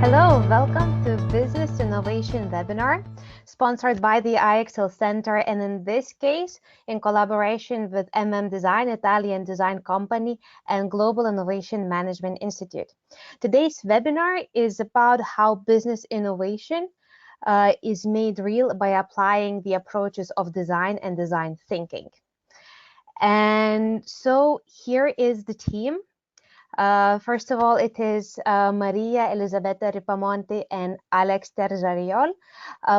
Hello, welcome to Business Innovation Webinar, sponsored by the IXL Center, and in this case, in collaboration with Design, Italian design company, and Global Innovation Management Institute. Today's webinar is about how business innovation is made real by applying the approaches of design and design thinking. And so here is the team. First of all, it is Maria Elisabetta Ripamonte and Alex Terjariol.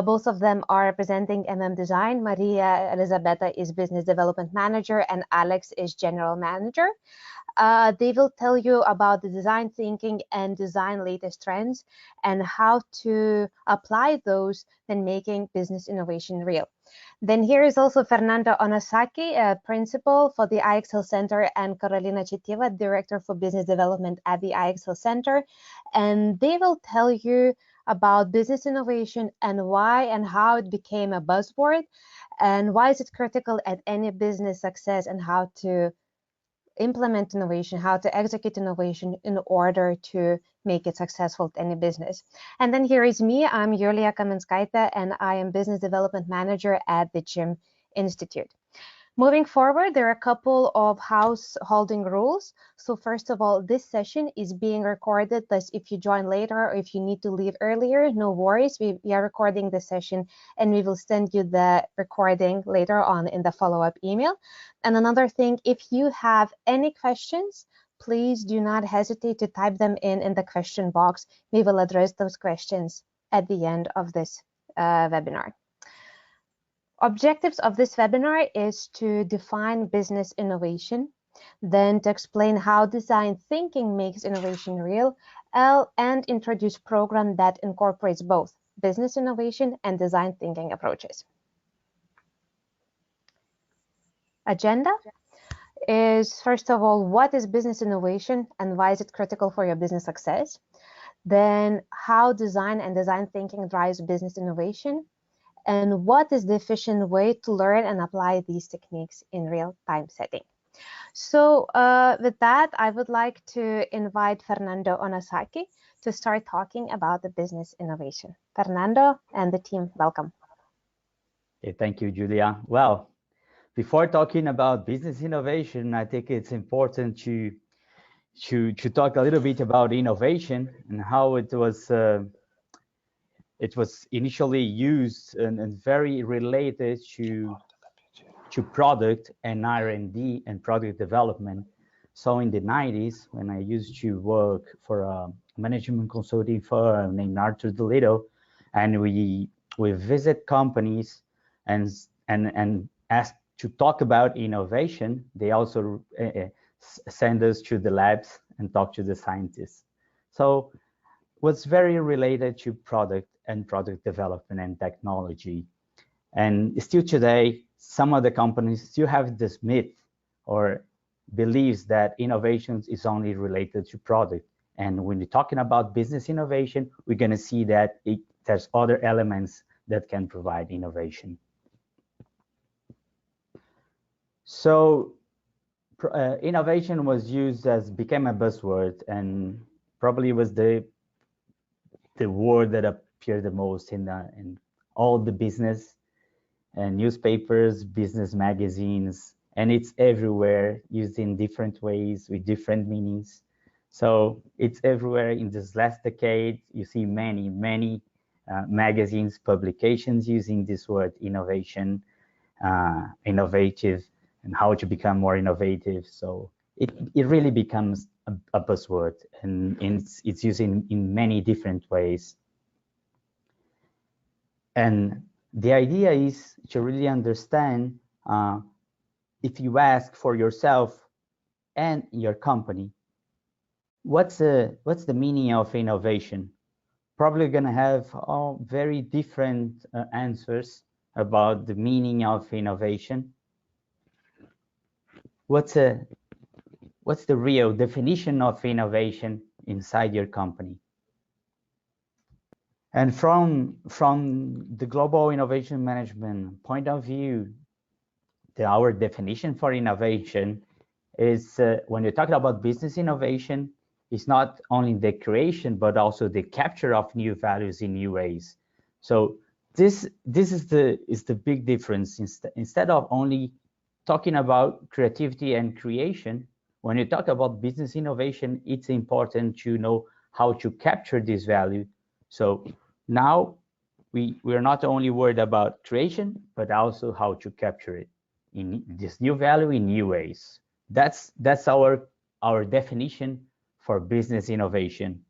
Both of them are representing Design. Maria Elisabetta is Business Development Manager and Alex is General Manager. They will tell you about the design thinking and design latest trends and how to apply those when making business innovation real. Then here is also Fernando Onasaki, Principal for the IXL Center, and Carolina Chiteva, Director for Business Development at the IXL Center. And they will tell you about business innovation and why and how it became a buzzword and why is it critical at any business success and how to implement innovation, how to execute innovation in order to make it successful at any business. And then here is me. I'm Yulia Kamenskaita, and I am Business Development Manager at the GYM Institute. Moving forward, there are a couple of householding rules. So first of all, this session is being recorded. Thus, if you join later or if you need to leave earlier, no worries. We are recording the session and we will send you the recording later on in the follow-up email. And another thing, if you have any questions, please do not hesitate to type them in the question box. We will address those questions at the end of this webinar. Objectives of this webinar is to define business innovation, then to explain how design thinking makes innovation real, and introduce a program that incorporates both business innovation and design thinking approaches. Agenda is, first of all, what is business innovation and why is it critical for your business success? Then how design and design thinking drives business innovation, and what is the efficient way to learn and apply these techniques in real-time setting. So with that, I would like to invite Fernando Onasaki to start talking about the business innovation. Fernando and the team, welcome. Okay, thank you, Julia. Well, before talking about business innovation, I think it's important to talk a little bit about innovation and how it was initially used and very related to product and R&D and product development. So in the 90s, when I used to work for a management consulting firm named Arthur DeLittle, and we visit companies and ask to talk about innovation, they also send us to the labs and talk to the scientists. So was very related to product and product development and technology. And still today, some of the companies still have this myth or believes that innovation is only related to product. And when you're talking about business innovation, we're going to see that there's other elements that can provide innovation. So innovation became a buzzword, and probably was the word that appeared the most in all the business and newspapers, business magazines, and it's everywhere, used in different ways with different meanings. So it's everywhere. In this last decade, you see many magazines, publications using this word innovation, innovative, and how to become more innovative. So it really becomes a buzzword, and it's used in many different ways. And the idea is to really understand, if you ask for yourself and your company, what's the meaning of innovation? Probably going to have all very different answers about the meaning of innovation. What's the real definition of innovation inside your company? And from the global innovation management point of view, our definition for innovation is when you're talking about business innovation, it's not only the creation, but also the capture of new values in new ways. So this is the big difference. Instead of only talking about creativity and creation, when you talk about business innovation, it's important to know how to capture this value. So now we're not only worried about creation, but also how to capture it in this new value in new ways. That's our definition for business innovation.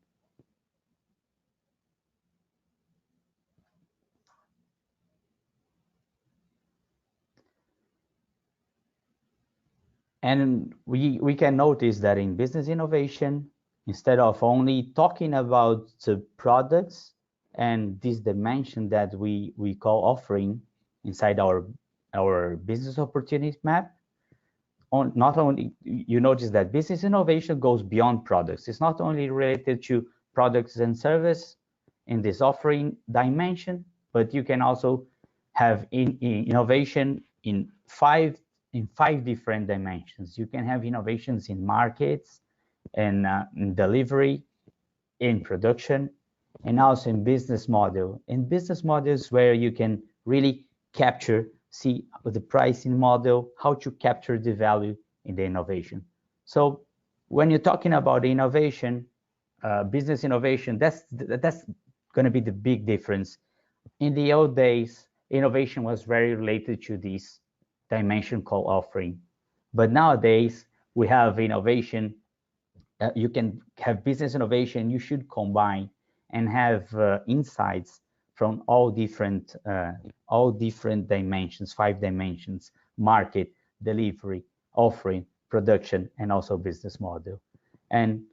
And we can notice that in business innovation, instead of only talking about the products and this dimension that we call offering inside our business opportunity map, not only you notice that business innovation goes beyond products. It's not only related to products and service in this offering dimension, but you can also have innovation in five different dimensions. You can have innovations in markets and in delivery, in production, and also in business model. In business models where you can really capture, see the pricing model, how to capture the value in the innovation. So when you're talking about innovation, business innovation, that's going to be the big difference. In the old days, innovation was very related to this dimension called offering. But nowadays, we have innovation. You can have business innovation. You should combine and have insights from all different dimensions, 5 dimensions: market, delivery, offering, production, and also business model. And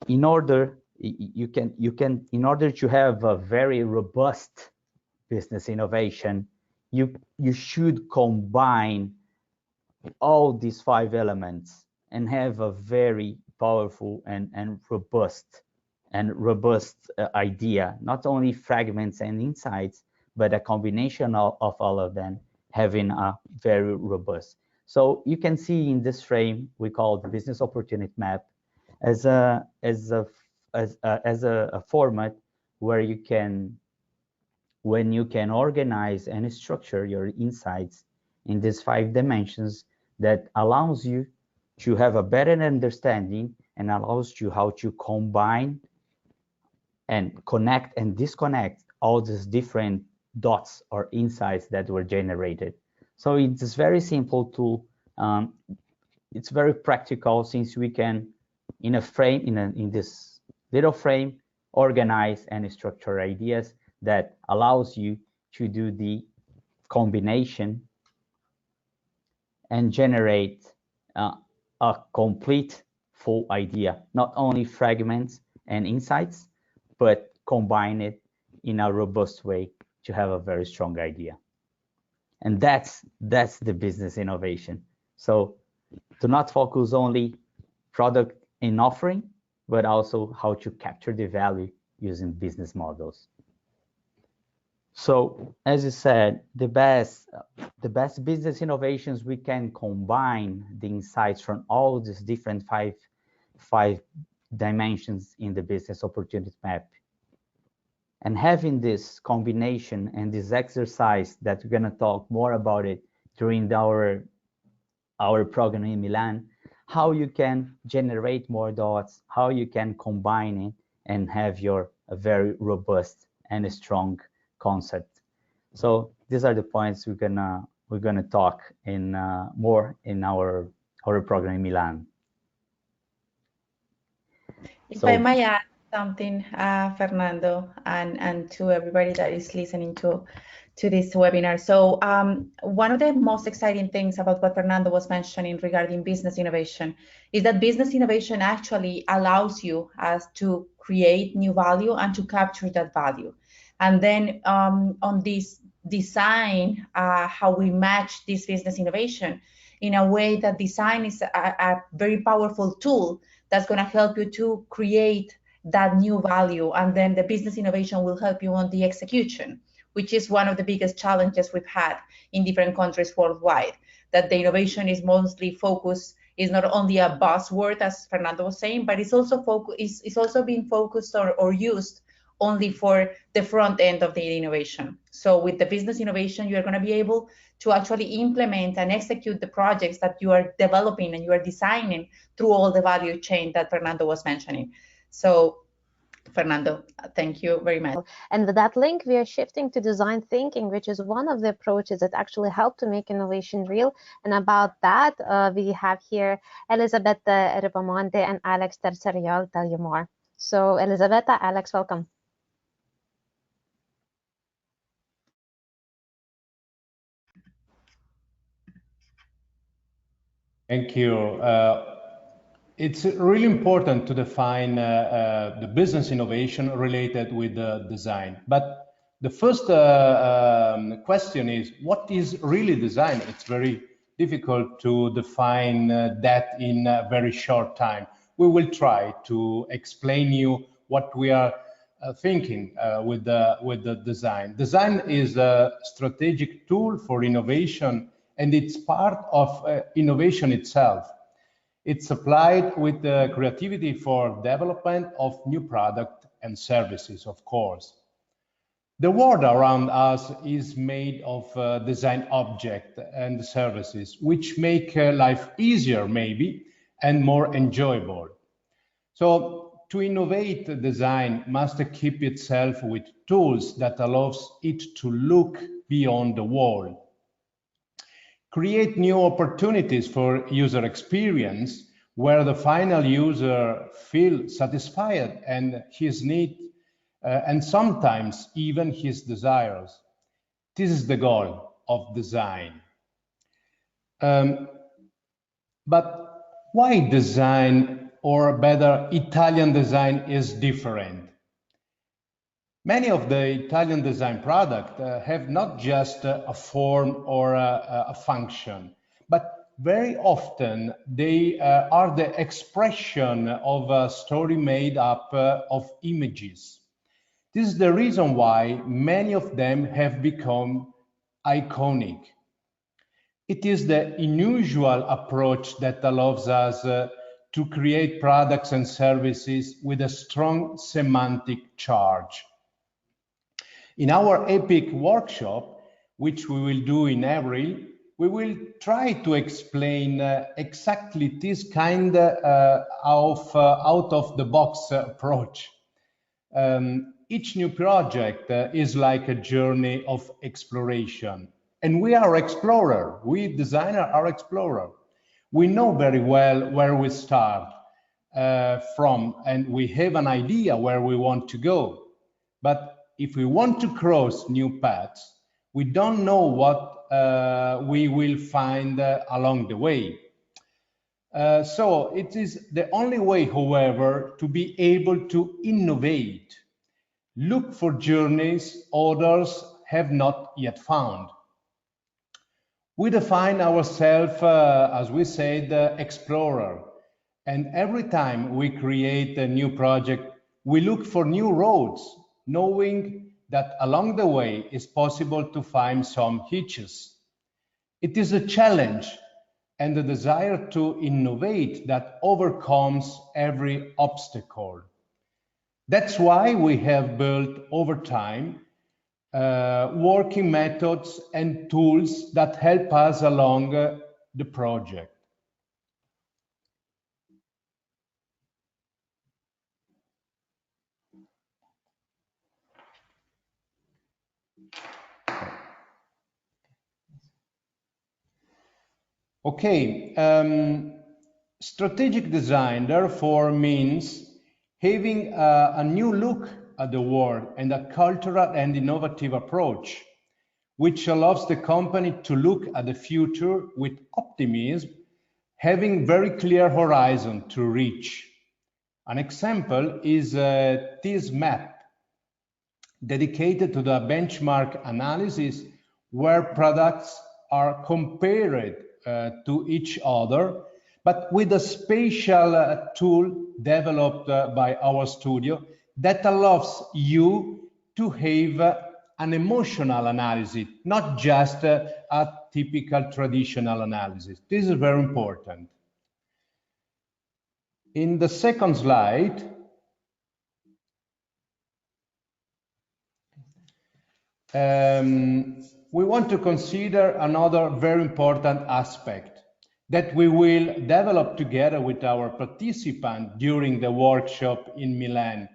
in order in order to have a very robust business innovation, you should combine all these 5 elements and have a very powerful and robust idea, not only fragments and insights, but a combination of all of them having a very robust. So you can see in this frame we call the business opportunity map as a format where you can organize and structure your insights in these 5 dimensions that allows you to have a better understanding and allows you how to combine and connect and disconnect all these different dots or insights that were generated. So it's very simple tool. It's very practical, since we can, in a frame, in this little frame, organize and structure ideas that allows you to do the combination and generate a complete full idea, not only fragments and insights, but combine it in a robust way to have a very strong idea. And that's the business innovation. So do not focus only product and offering, but also how to capture the value using business models. So as you said, the best business innovations, we can combine the insights from all these different five dimensions in the business opportunity map. And having this combination and this exercise that we're going to talk more about it during our program in Milan, how you can generate more dots, how you can combine it and have a very robust and strong concept. So these are the points we're gonna talk in more in our program in Milan. If I may add something, Fernando, and to everybody that is listening to this webinar. So one of the most exciting things about what Fernando was mentioning regarding business innovation is that business innovation actually allows you to create new value and to capture that value. And then on this design, how we match this business innovation in a way that design is a very powerful tool that's going to help you to create that new value. And then the business innovation will help you on the execution, which is one of the biggest challenges we've had in different countries worldwide, that the innovation is mostly focused is not only a buzzword, as Fernando was saying, but it's also being focused or used only for the front end of the innovation. So with the business innovation, you are going to be able to actually implement and execute the projects that you are developing and you are designing through all the value chain that Fernando was mentioning. So Fernando, thank you very much. And with that link, we are shifting to design thinking, which is one of the approaches that actually help to make innovation real. And about that, we have here Elisabetta Ripamonte and Alex Terceriol tell you more. So Elisabetta, Alex, welcome. Thank you. It's really important to define the business innovation related with design. But the first question is, what is really design? It's very difficult to define that in a very short time. We will try to explain you what we are thinking with the design. Design is a strategic tool for innovation, and it's part of innovation itself. It's applied with creativity for development of new product and services, of course. The world around us is made of design objects and services, which make life easier, maybe, and more enjoyable. So to innovate, design must equip itself with tools that allows it to look beyond the wall, create new opportunities for user experience where the final user feels satisfied and his need and sometimes even his desires. This is the goal of design. But why design, or better, Italian design is different? Many of the Italian design products have not just a form or a function, but very often they are the expression of a story made up of images. This is the reason why many of them have become iconic. It is the unusual approach that allows us to create products and services with a strong semantic charge. In our EPIC workshop, which we will do in April, we will try to explain exactly this kind of out-of-the-box approach. Each new project is like a journey of exploration. And we are explorer. We designers are explorer. We know very well where we start from, and we have an idea where we want to go. But if we want to cross new paths, we don't know what we will find along the way. So it is the only way, however, to be able to innovate, look for journeys others have not yet found. We define ourselves, as we said, explorer. And every time we create a new project, we look for new roads, knowing that along the way it's possible to find some hitches. It is a challenge and the desire to innovate that overcomes every obstacle. That's why we have built over time working methods and tools that help us along the project. Okay, strategic design therefore means having a new look at the world and a cultural and innovative approach, which allows the company to look at the future with optimism, having very clear horizon to reach. An example is this map dedicated to the benchmark analysis where products are compared to each other, but with a spatial tool developed by our studio that allows you to have an emotional analysis, not just a typical traditional analysis. This is very important. In the second slide, we want to consider another very important aspect that we will develop together with our participants during the workshop in Milan,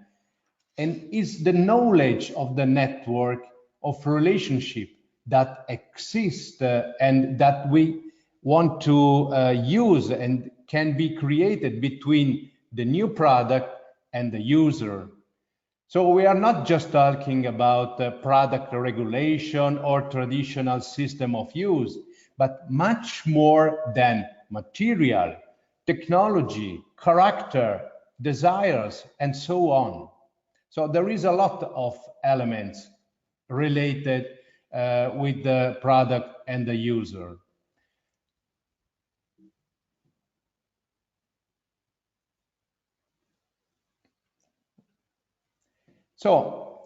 and is the knowledge of the network of relationship that exists and that we want to use and can be created between the new product and the user. So we are not just talking about product regulation or traditional system of use, but much more than material, technology, character, desires, and so on. So there is a lot of elements related with the product and the user. So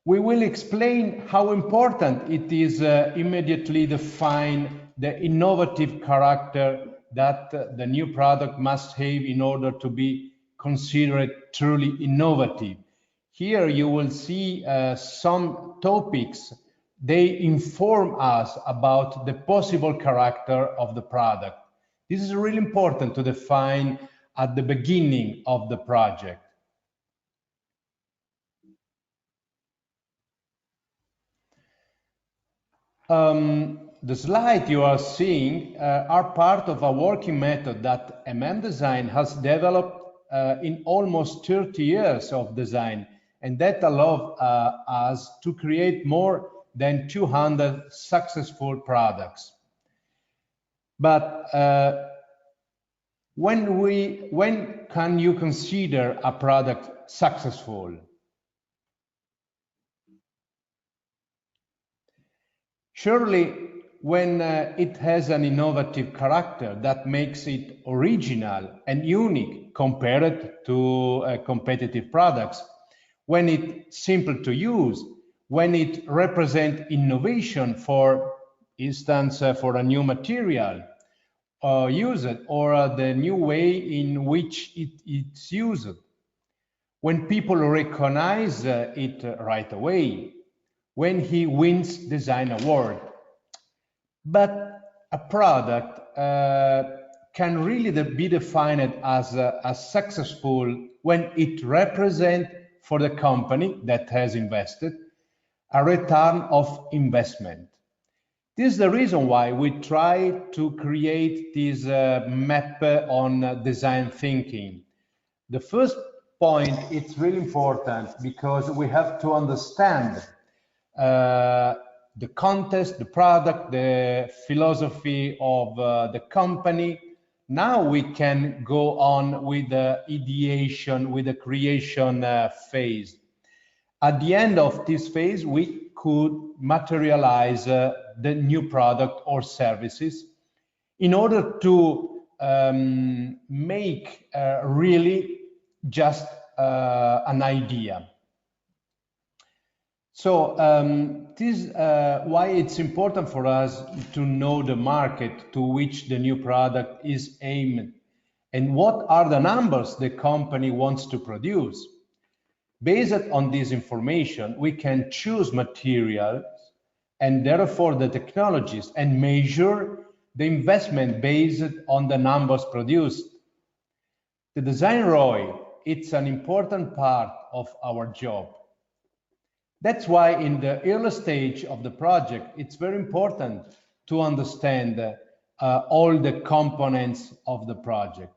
we will explain how important it is immediately define the innovative character that the new product must have in order to be considered truly innovative. Here you will see some topics. They inform us about the possible character of the product. This is really important to define at the beginning of the project. The slide you are seeing are part of a working method that Design has developed in almost 30 years of design, and that allows us to create more than 200 successful products. But when can you consider a product successful? Surely when it has an innovative character that makes it original and unique compared to competitive products, when it's simple to use, when it represents innovation, for instance, for a new material used, or the new way in which it's used, when people recognize it right away, when he wins design award. But a product can really be defined as successful when it represents for the company that has invested a return of investment. This is the reason why we try to create this map on design thinking. The first point, it's really important because we have to understand the context, the product, the philosophy of the company. Now we can go on with the ideation, with the creation phase. At the end of this phase, we could materialize the new product or services in order to make really just an idea. So this is why it's important for us to know the market to which the new product is aimed and what are the numbers the company wants to produce. Based on this information, we can choose materials and therefore the technologies and measure the investment based on the numbers produced. The design ROI, it's an important part of our job. That's why in the early stage of the project, it's very important to understand all the components of the project.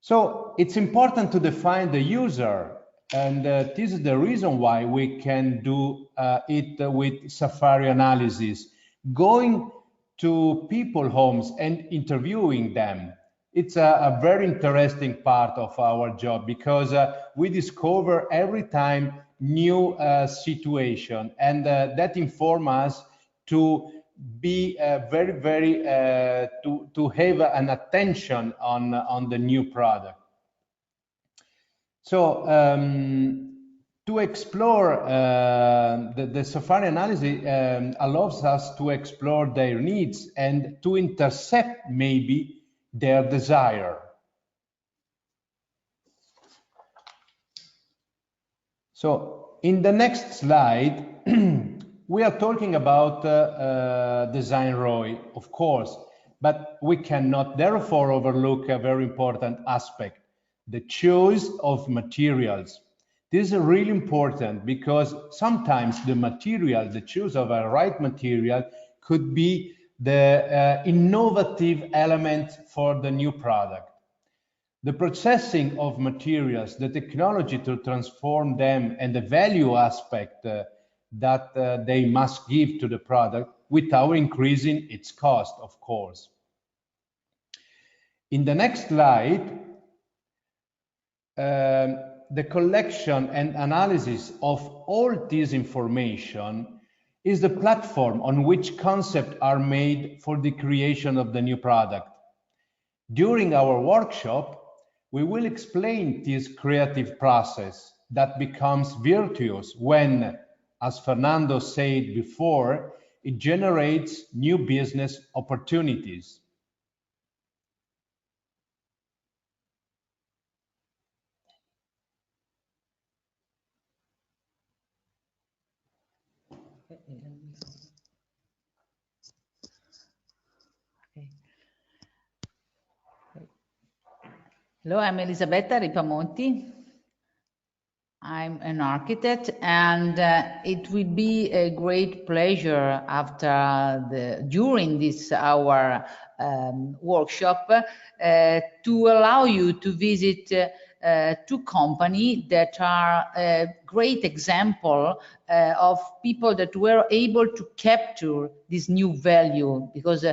So it's important to define the user, and this is the reason why we can do it with Safari analysis, going to people homes and interviewing them. It's a very interesting part of our job because we discover every time new situation, and that informs us to be to have an attention on the new product. So to explore the Safari analysis allows us to explore their needs and to intercept maybe their desire. So in the next slide, we are talking about design ROI, of course, but we cannot therefore overlook a very important aspect, the choice of materials. This is really important because sometimes the choice of a right material could be the innovative element for the new product. The processing of materials, the technology to transform them, and the value aspect that they must give to the product without increasing its cost, of course. In the next slide, the collection and analysis of all this information is the platform on which concepts are made for the creation of the new product. During our workshop, we will explain this creative process that becomes virtuous when, as Fernando said before, it generates new business opportunities. Hello, I'm Elisabetta Ripamonti. I'm an architect, and it will be a great pleasure during this our workshop to allow you to visit two companies that are a great example of people that were able to capture this new value, because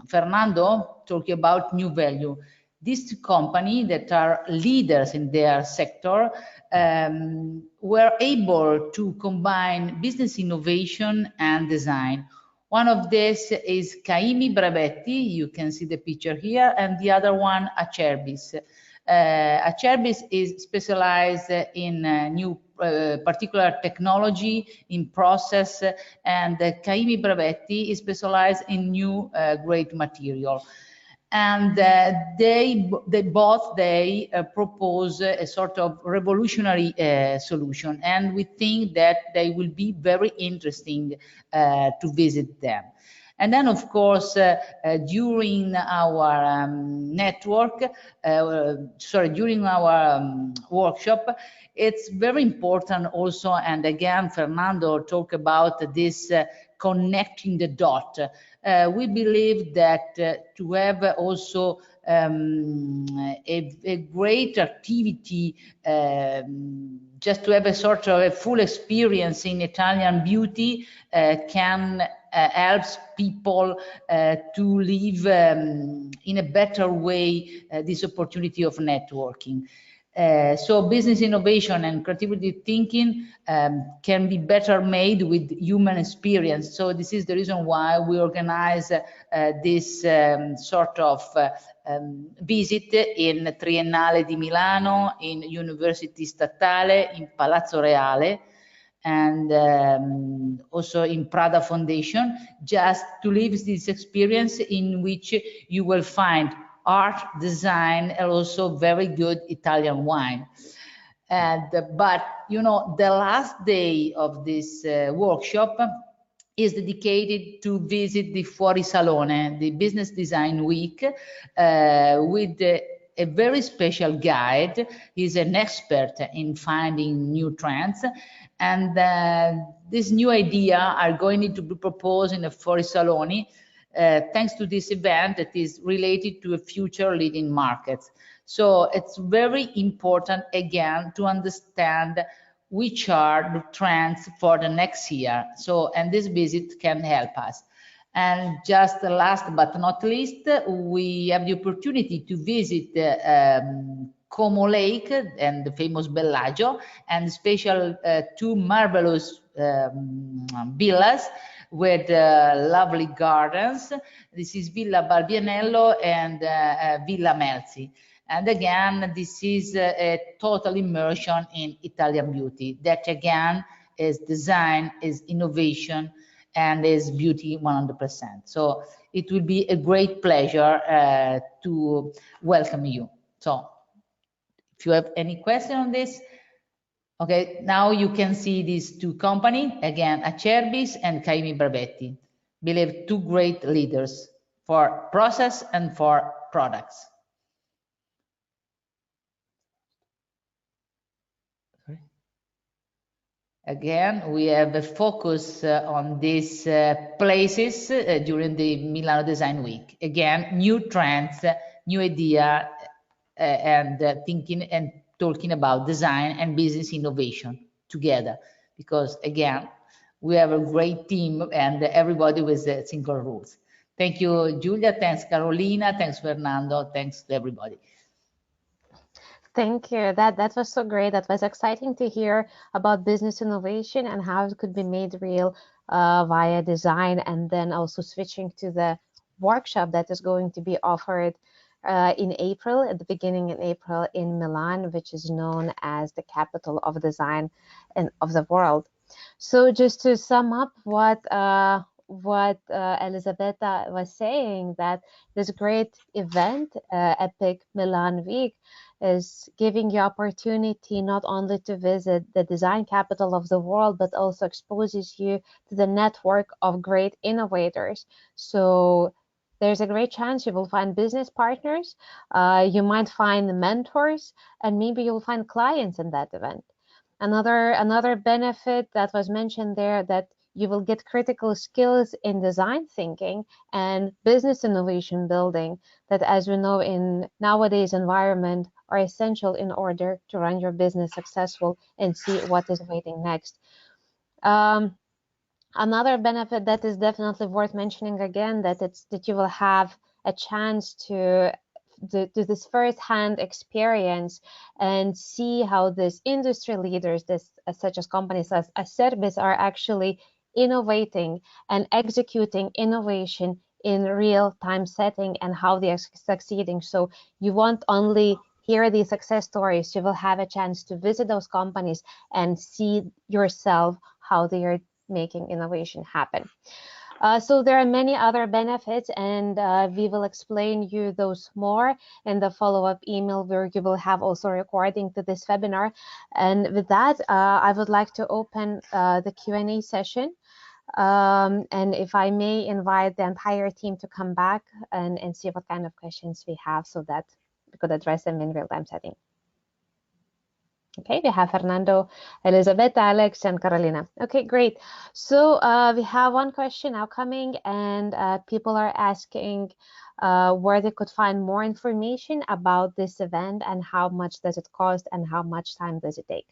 Fernando talked about new value. These two companies that are leaders in their sector were able to combine business innovation and design. One of this is Caimi Bravetti, you can see the picture here, and the other one, Acerbis. Acerbis is specialized in new particular technology in process, and Caimi Bravetti is specialized in new great material. And they both propose a sort of revolutionary solution, and we think that they will be very interesting to visit them. And then, of course, during our during our workshop, it's very important also, and again, Fernando talked about this connecting the dot. We believe that to have also a great activity, just to have a sort of a full experience in Italian beauty can helps people to live in a better way this opportunity of networking. So business innovation and creativity thinking can be better made with human experience. So this is the reason why we organize this sort of visit in Triennale di Milano, in University Statale, in Palazzo Reale, and also in Prada Foundation, just to live this experience in which you will find art, design, and also very good Italian wine. But you know, the last day of this workshop is dedicated to visit the Fuori Salone, the Business Design Week, with a very special guide. He's an expert in finding new trends, and this new idea are going to be proposed in the Fuori Salone, thanks to this event that is related to a future leading markets. So it's very important, again, to understand which are the trends for the next year. So, and this visit can help us. And just last but not least, we have the opportunity to visit Como Lake and the famous Bellagio, and special two marvelous villas with lovely gardens. This is Villa Barbianello and Villa Melzi. And again, this is a total immersion in Italian beauty. That again is design, is innovation, and is beauty 100%. So it will be a great pleasure to welcome you. So if you have any question on this, Okay, now you can see these two companies, again, Acerbis and Caimi Barbetti. Believe two great leaders for process and for products. Again, we have a focus on these places during the Milano Design Week. Again, new trends, new idea, and thinking and talking about design and business innovation together. Because again, we have a great team and everybody with single rules. Thank you, Giulia. Thanks, Carolina. Thanks, Fernando. Thanks to everybody. Thank you. That was so great. That was exciting to hear about business innovation and how it could be made real via design, and then also switching to the workshop that is going to be offered in April, at the beginning in April in Milan, which is known as the capital of design and of the world. So just to sum up what Elisabetta was saying, that this great event, Epic Milan Week, is giving you opportunity not only to visit the design capital of the world, but also exposes you to the network of great innovators. So there's a great chance you will find business partners, you might find mentors, and maybe you'll find clients in that event. Another benefit that was mentioned there, that you will get critical skills in design thinking and business innovation building, that, as we know, in nowadays environment, are essential in order to run your business successful and see what is waiting next. Another benefit that is definitely worth mentioning again, that you will have a chance to do this first-hand experience and see how these industry leaders, such as companies as Acerbis, are actually innovating and executing innovation in real-time setting, and how they are succeeding. So you won't only hear these success stories, you will have a chance to visit those companies and see yourself how they are making innovation happen. So there are many other benefits, and we will explain you those more in the follow-up email, where you will have also recording to this webinar. And with that, I would like to open the Q&A session. And if I may invite the entire team to come back and see what kind of questions we have, so that we could address them in real-time setting. Okay, we have Fernando, Elisabetta, Alex, and Carolina. Okay, great. So we have one question now coming, and people are asking where they could find more information about this event, and how much does it cost, and how much time does it take.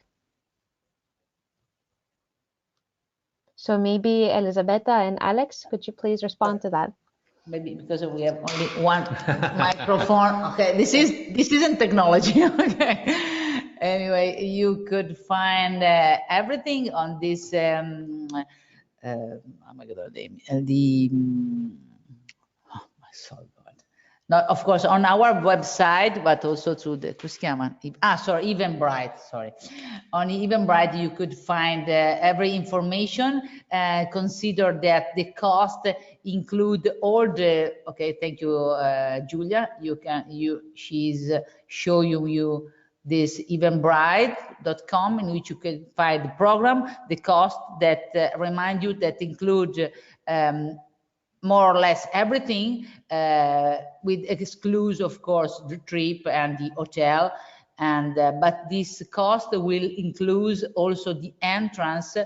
So maybe Elisabetta and Alex, could you please respond to that? Maybe because we have only one microphone. Okay, this isn't technology. Okay. Anyway, you could find everything on this. Oh my God, sorry. Now, of course, on our website, but also through the Eventbrite. Sorry, on Eventbrite you could find every information. Consider that the cost include all the. Okay, thank you, Giulia. She's showing you this eventbrite.com, in which you can find the program, the cost that remind you that include more or less everything, with exclude, of course, the trip and the hotel. And but this cost will include also the entrance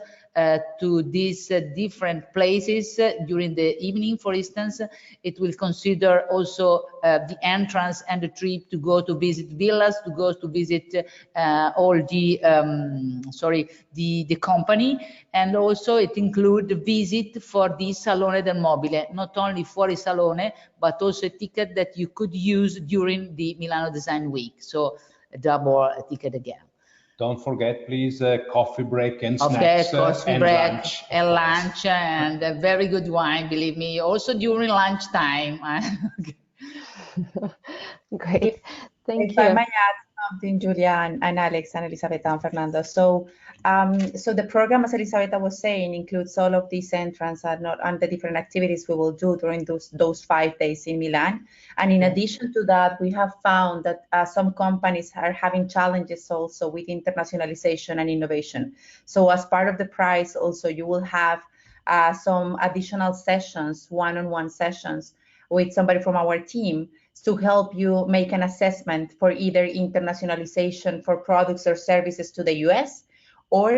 to these different places during the evening. For instance, it will consider also the entrance and the trip to go to visit villas, to go to visit all the the company, and also it includes the visit for the Salone del Mobile, not only for the Salone, but also a ticket that you could use during the Milano Design Week. So a double ticket again. Don't forget, please, coffee break and okay, snacks coffee and break lunch. And lunch and a very good wine, believe me, also during lunchtime. Great, thank if you. I may add something, Julia and Alex and Elisabetta and Fernando. So the program, as Elisabetta was saying, includes all of these entrants and the different activities we will do during those 5 days in Milan. And in addition to that, we have found that some companies are having challenges also with internationalization and innovation. So as part of the prize, also you will have some additional sessions, one-on-one sessions with somebody from our team to help you make an assessment for either internationalization for products or services to the US, or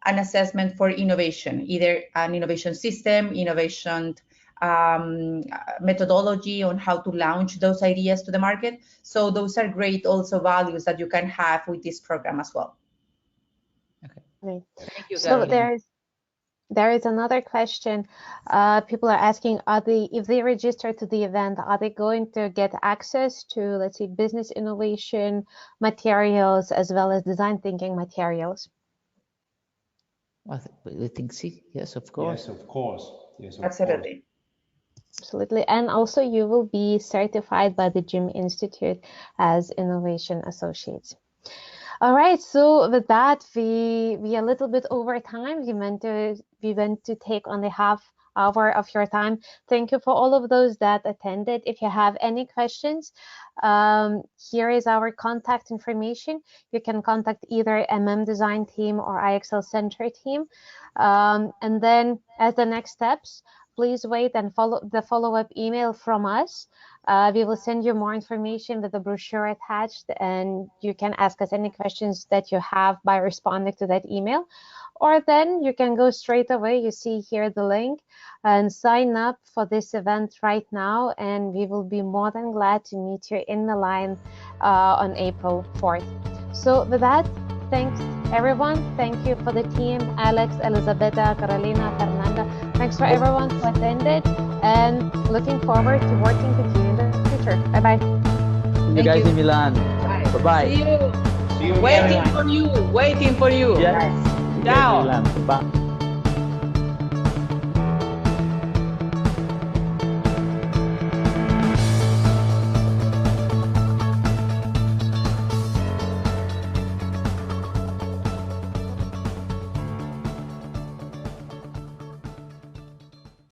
an assessment for innovation, either an innovation system, innovation methodology on how to launch those ideas to the market. So those are great also values that you can have with this program as well. Okay. Great. Thank you, So Carolina. there is another question. People are asking, if they register to the event, are they going to get access to, let's say, business innovation materials as well as design thinking materials? I think yes, of course. Yes, of course. Yes, of Absolutely. course. Absolutely. And also you will be certified by the Jim Institute as Innovation Associates. All right, so with that, we a little bit over time. We meant to take only half hour of your time. Thank you for all of those that attended. If you have any questions, here is our contact information. You can contact either Design team or IXL Center team. And then as the next steps, please wait and follow the follow-up email from us. We will send you more information with the brochure attached, and you can ask us any questions that you have by responding to that email. Or then you can go straight away, you see here the link, and sign up for this event right now, and we will be more than glad to meet you in the line on April 4th. So with that, thanks everyone. Thank you for the team, Alex, Elisabetta, Carolina, Fernanda. Thanks for everyone who attended, and looking forward to working with you in the future. Bye-bye. See you guys in Milan. Bye-bye. See you. See you Waiting again. for you. Waiting for you. Yes. See you guys in Ciao. Milan. Bye.